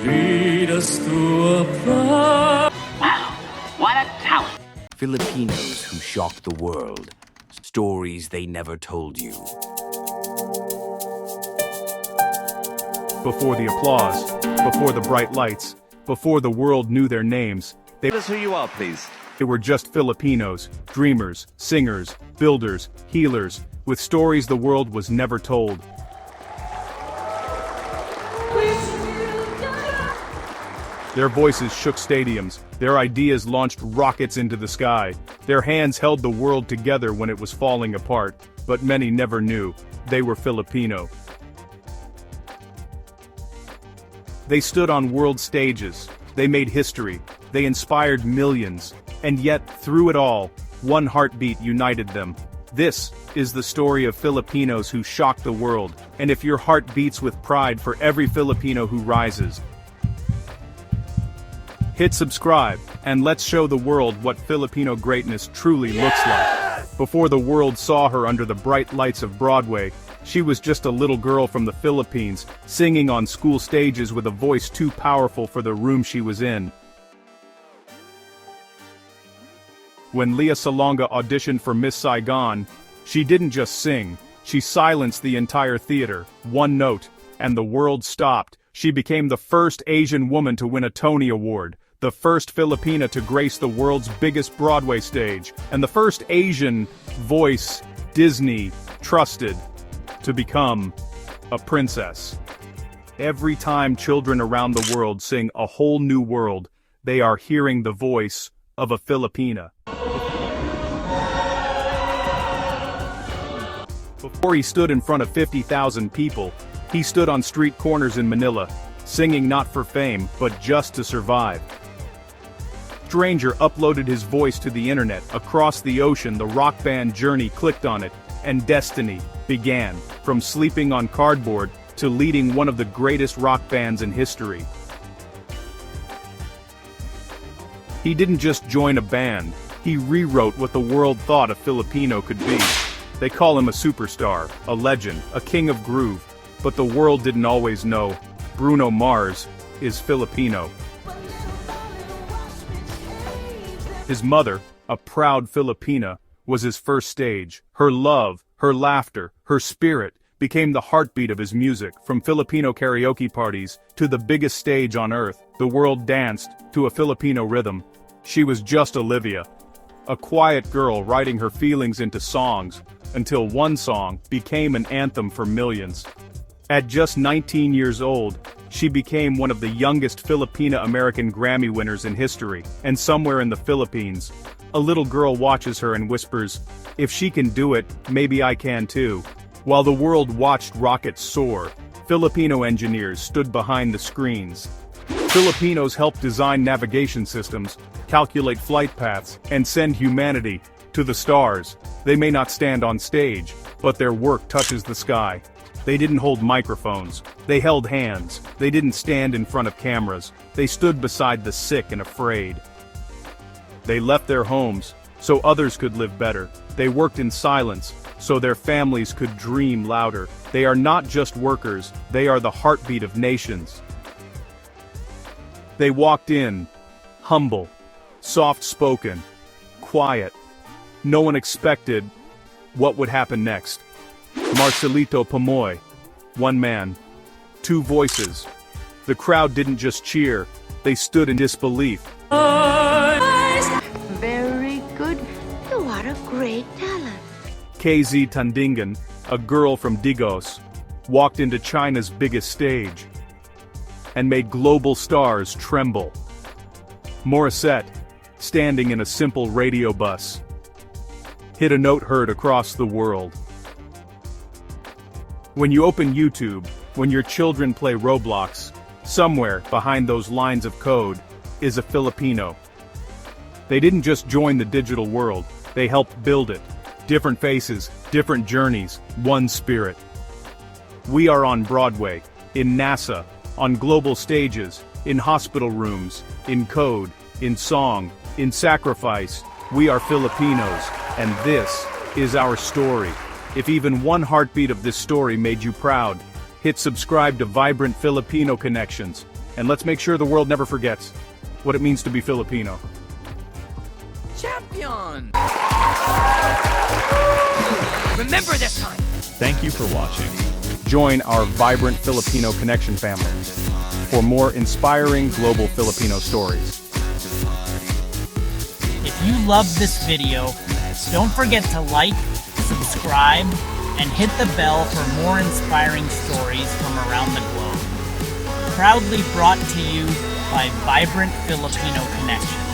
Lead us to a path. Wow, what a talent! Filipinos who shocked the world. Stories they never told you. Before the applause, before the bright lights, before the world knew their names, Tell us who you are, please. they were just Filipinos, dreamers, singers, builders, healers, with stories the world was never told. Their voices shook stadiums, their ideas launched rockets into the sky, their hands held the world together when it was falling apart, but many never knew they were Filipino. They stood on world stages, they made history, they inspired millions, and yet, through it all, one heartbeat united them. This is the story of Filipinos who shocked the world, and if your heart beats with pride for every Filipino who rises, hit subscribe, and let's show the world what Filipino greatness truly looks like. Before the world saw her under the bright lights of Broadway, she was just a little girl from the Philippines, singing on school stages with a voice too powerful for the room she was in. When Lea Salonga auditioned for Miss Saigon, she didn't just sing, she silenced the entire theater, one note, and the world stopped. She became the first Asian woman to win a Tony Award, the first Filipina to grace the world's biggest Broadway stage, and the first Asian voice Disney trusted to become a princess. Every time children around the world sing A Whole New World, they are hearing the voice of a Filipina. Before he stood in front of 50,000 people, he stood on street corners in Manila, singing not for fame, but just to survive. Stranger uploaded his voice to the internet. Across the ocean, the rock band Journey clicked on it, and destiny began, from sleeping on cardboard to leading one of the greatest rock bands in history. He didn't just join a band, he rewrote what the world thought a Filipino could be. They call him a superstar, a legend, a king of groove, but the world didn't always know Bruno Mars is Filipino. His mother, a proud Filipina, was his first stage. Her love, her laughter, her spirit became the heartbeat of his music. From Filipino karaoke parties to the biggest stage on earth, the world danced to a Filipino rhythm. She was just Olivia, a quiet girl writing her feelings into songs, until one song became an anthem for millions. At just 19 years old, she became one of the youngest Filipina-American Grammy winners in history, and somewhere in the Philippines, a little girl watches her and whispers, "If she can do it, maybe I can too." While the world watched rockets soar, Filipino engineers stood behind the screens. Filipinos helped design navigation systems, calculate flight paths, and send humanity to the stars. They may not stand on stage, but their work touches the sky. They didn't hold microphones, they held hands, they didn't stand in front of cameras, they stood beside the sick and afraid. They left their homes, so others could live better. They worked in silence, so their families could dream louder. They are not just workers, they are the heartbeat of nations. They walked in, humble, soft-spoken, quiet. No one expected what would happen next. Marcelito Pamoy, one man, two voices. The crowd didn't just cheer, they stood in disbelief. Very good. You are a great talent. KZ Tandingan, a girl from Digos, walked into China's biggest stage and made global stars tremble. Morissette, standing in a simple radio bus, hit a note heard across the world. When you open YouTube, when your children play Roblox, somewhere behind those lines of code is a Filipino. They didn't just join the digital world, they helped build it. Different faces, different journeys, one spirit. We are on Broadway, in NASA, on global stages, in hospital rooms, in code, in song, in sacrifice. We are Filipinos, and this is our story. If even one heartbeat of this story made you proud, hit subscribe to Vibrant Filipino Connections, and let's make sure the world never forgets what it means to be Filipino. Champion! Remember this time! Thank you for watching. Join our Vibrant Filipino Connection family for more inspiring global Filipino stories. If you loved this video, don't forget to like, subscribe, and hit the bell for more inspiring stories from around the globe. Proudly brought to you by Vibrant Filipino Connections.